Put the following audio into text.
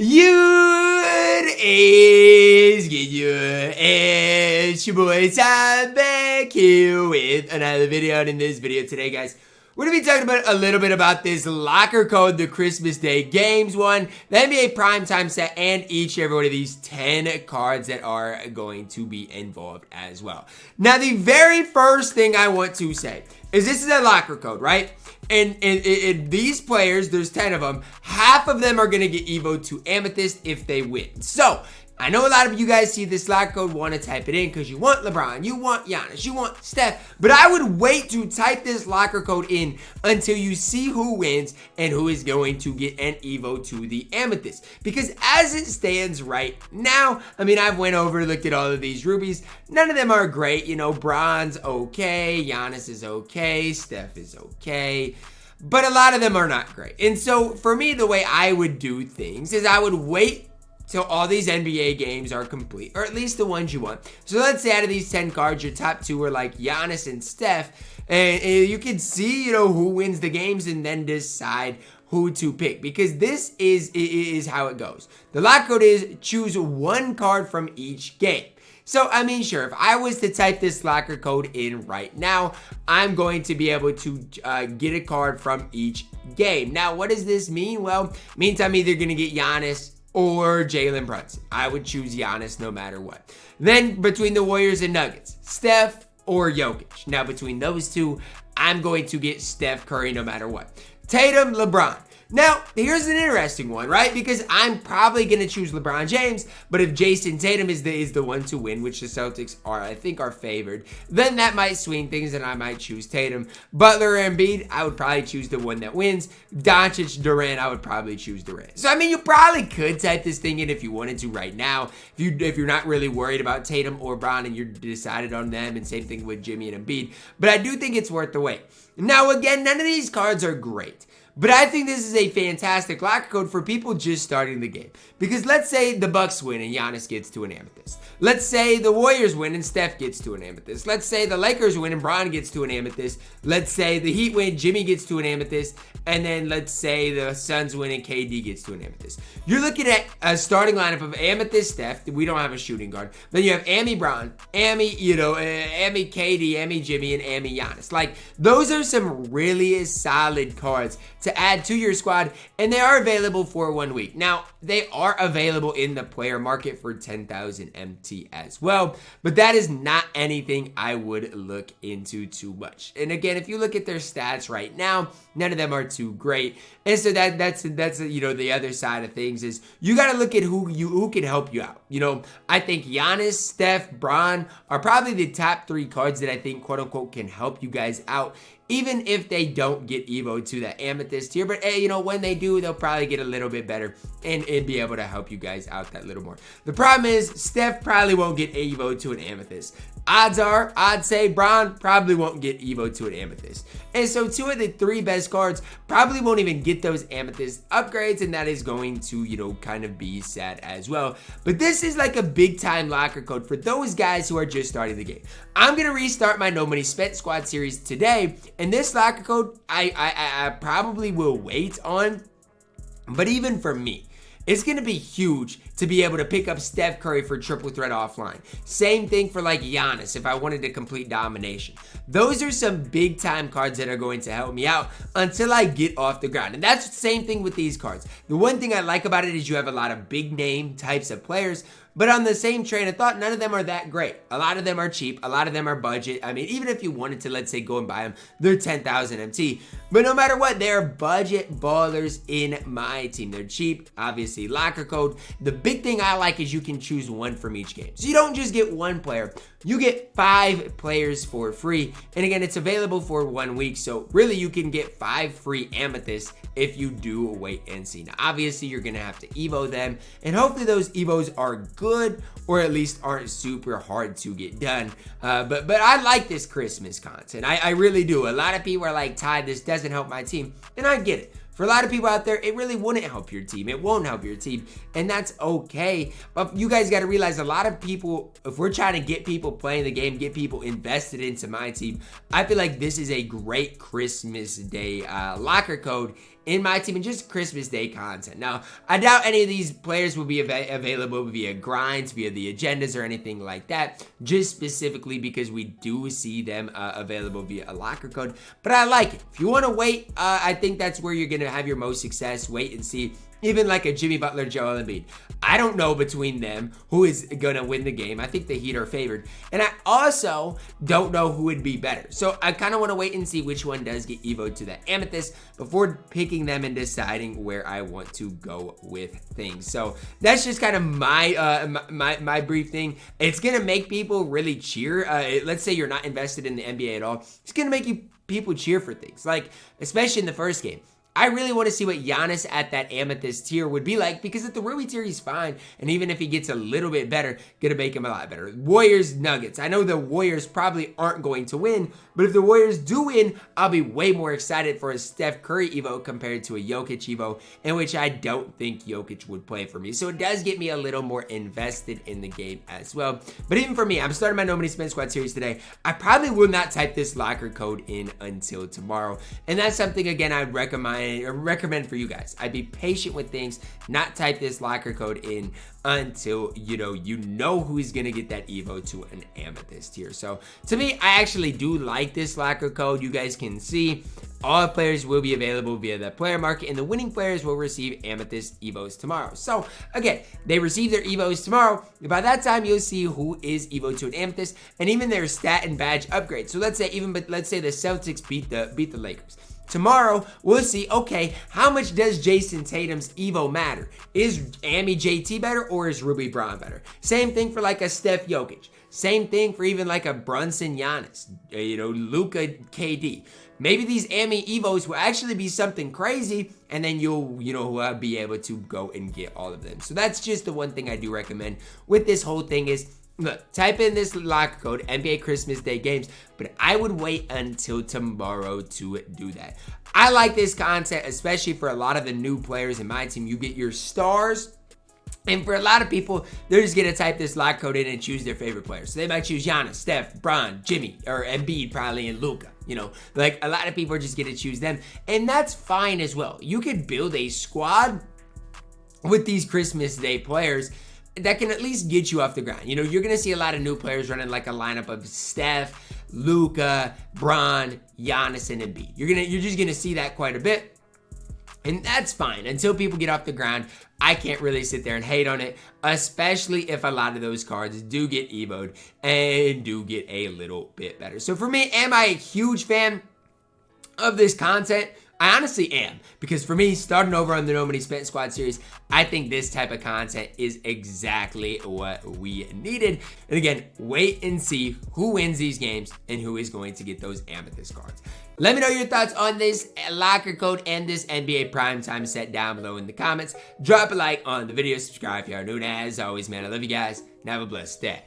It's your boy Sam back here with another video, and in this video today, guys, we're going to be talking about a little bit about this locker code, the Christmas Day Games one, the NBA Primetime set, and each and every one of these 10 cards that are going to be involved as well. Now, the very first thing I want to say is this is a locker code, right? And these players, there's 10 of them, half of them are going to get evoed to Amethyst if they win. So, I know a lot of you guys see this locker code, want to type it in because you want LeBron, you want Giannis, you want Steph, but I would wait to type this locker code in until you see who wins and who is going to get an evo to the Amethyst. Because as it stands right now, I mean, I've went over, looked at all of these rubies, none of them are great. You know, Bron's okay, Giannis is okay, Steph is okay, but a lot of them are not great. And so for me, the way I would do things is I would wait till all these NBA games are complete, or at least the ones you want. So let's say out of these 10 cards, your top two are like Giannis and Steph, and you can see, you know, who wins the games and then decide who to pick, because this is how it goes. The lock code is choose one card from each game. So, I mean, sure, if I was to type this locker code in right now, I'm going to be able to get a card from each game. Now, what does this mean? Well, it means I'm either going to get Giannis or Jalen Brunson. I would choose Giannis no matter what. Then between the Warriors and Nuggets, Steph or Jokic. Now between those two, I'm going to get Steph Curry no matter what. Tatum, LeBron. Now, here's an interesting one, right? Because I'm probably going to choose LeBron James, but if Jayson Tatum is the one to win, which the Celtics I think are favored, then that might swing things and I might choose Tatum. Butler or Embiid, I would probably choose the one that wins. Doncic, Durant, I would probably choose Durant. So, I mean, you probably could type this thing in if you wanted to right now. If you're not really worried about Tatum or Bron and you're decided on them, and same thing with Jimmy and Embiid. But I do think it's worth the wait. Now, again, none of these cards are great, but I think this is a fantastic locker code for people just starting the game. Because let's say the Bucks win and Giannis gets to an Amethyst. Let's say the Warriors win and Steph gets to an Amethyst. Let's say the Lakers win and Bron gets to an Amethyst. Let's say the Heat win, Jimmy gets to an Amethyst. And then let's say the Suns win and KD gets to an Amethyst. You're looking at a starting lineup of Amethyst Steph. We don't have a shooting guard. Then you have Amy Bron, Amy KD, Amy Jimmy, and Amy Giannis. Like, those are some really solid cards to add to your squad, and they are available for 1 week. Now, they are available in the player market for 10,000 MT as well, but that is not anything I would look into too much. And again, if you look at their stats right now, none of them are too great. And so that's you know, the other side of things is you got to look at who can help you out. You know, I think Giannis, Steph, Bron are probably the top 3 cards that I think, quote unquote, can help you guys out, even if they don't get evo to the Amethyst here. But you know, when they do, they'll probably get a little bit better and be able to help you guys out that little more. The problem is Steph probably won't get evo to an Amethyst. Odds are, I'd say Bron probably won't get evo to an Amethyst. And so 2 of the 3 best cards probably won't even get those Amethyst upgrades, and that is going to, you know, kind of be sad as well. But this is like a big time locker code for those guys who are just starting the game. I'm going to restart my No Money Spent Squad series today, and this locker code I probably will wait on, but even for me, it's going to be huge to be able to pick up Steph Curry for triple threat offline. Same thing for like Giannis if I wanted to complete domination. Those are some big time cards that are going to help me out until I get off the ground. And that's the same thing with these cards. The one thing I like about it is you have a lot of big name types of players, but on the same train of thought, none of them are that great. A lot of them are cheap. A lot of them are budget. I mean, even if you wanted to, let's say, go and buy them, they're 10,000 MT. But no matter what, they're budget ballers in my team. They're cheap, obviously, locker code. The big thing I like is you can choose one from each game. So you don't just get one player. You get 5 players for free. And again, it's available for 1 week. So really, you can get 5 free Amethysts if you do wait and see. Now, obviously, you're going to have to evo them. And hopefully those evos are good, or at least aren't super hard to get done. But I like this Christmas content. I really do. A lot of people are like, Ty, this doesn't help my team. And I get it. For a lot of people out there, it really wouldn't help your team. It won't help your team, and that's okay. But you guys got to realize a lot of people, if we're trying to get people playing the game, get people invested into my team, I feel like this is a great Christmas Day locker code in my team and just Christmas Day content. Now, I doubt any of these players will be available via grinds, via the agendas or anything like that, just specifically because we do see them available via a locker code. But I like it. If you want to wait, I think that's where you're going to have your most success. Wait and see. Even like a Jimmy Butler, Joel Embiid. I don't know between them who is going to win the game. I think the Heat are favored. And I also don't know who would be better. So I kind of want to wait and see which one does get evoed to the Amethyst before picking them and deciding where I want to go with things. So that's just kind of my brief thing. It's going to make people really cheer. Let's say you're not invested in the NBA at all. It's going to make people cheer for things. Like, especially in the first game. I really want to see what Giannis at that Amethyst tier would be like, because at the Ruby tier, he's fine. And even if he gets a little bit better, gonna make him a lot better. Warriors, Nuggets. I know the Warriors probably aren't going to win, but if the Warriors do win, I'll be way more excited for a Steph Curry Evo compared to a Jokic Evo, in which I don't think Jokic would play for me. So it does get me a little more invested in the game as well. But even for me, I'm starting my No Money Spend Squad series today. I probably will not type this locker code in until tomorrow. And that's something, again, I'd recommend for you guys. I'd be patient with things, not type this locker code in until you know who's gonna get that Evo to an Amethyst tier. So to me, I actually do like this locker code. You guys can see all players will be available via the player market, and the winning players will receive Amethyst Evos tomorrow. So again, they receive their Evos tomorrow. By that time, you'll see who is Evo to an Amethyst, and even their stat and badge upgrade. So let's say the Celtics beat the Lakers. Tomorrow, we'll see, okay, how much does Jayson Tatum's Evo matter? Is Amy JT better, or is Ruby Braun better? Same thing for like a Steph Jokic. Same thing for even like a Brunson Giannis, Luka KD. Maybe these Amy Evos will actually be something crazy, and then you'll be able to go and get all of them. So that's just the one thing I do recommend with this whole thing is, look, type in this locker code, NBA Christmas Day games, but I would wait until tomorrow to do that. I like this content, especially for a lot of the new players in my team. You get your stars, and for a lot of people, they're just going to type this locker code in and choose their favorite players. So they might choose Giannis, Steph, Bron, Jimmy, or Embiid probably, and Luka. Like a lot of people are just going to choose them, and that's fine as well. You could build a squad with these Christmas Day players that can at least get you off the ground. You're going to see a lot of new players running like a lineup of Steph, Luka, Bron, Giannis, and Embiid. You're just going to see that quite a bit. And that's fine. Until people get off the ground, I can't really sit there and hate on it, especially if a lot of those cards do get evoed and do get a little bit better. So for me, am I a huge fan of this content? I honestly am, because for me, starting over on the No Money Spent Squad series, I think this type of content is exactly what we needed. And again, wait and see who wins these games and who is going to get those Amethyst cards. Let me know your thoughts on this locker code and this NBA Primetime set down below in the comments. Drop a like on the video, subscribe if you are new, and as always, man, I love you guys, and have a blessed day.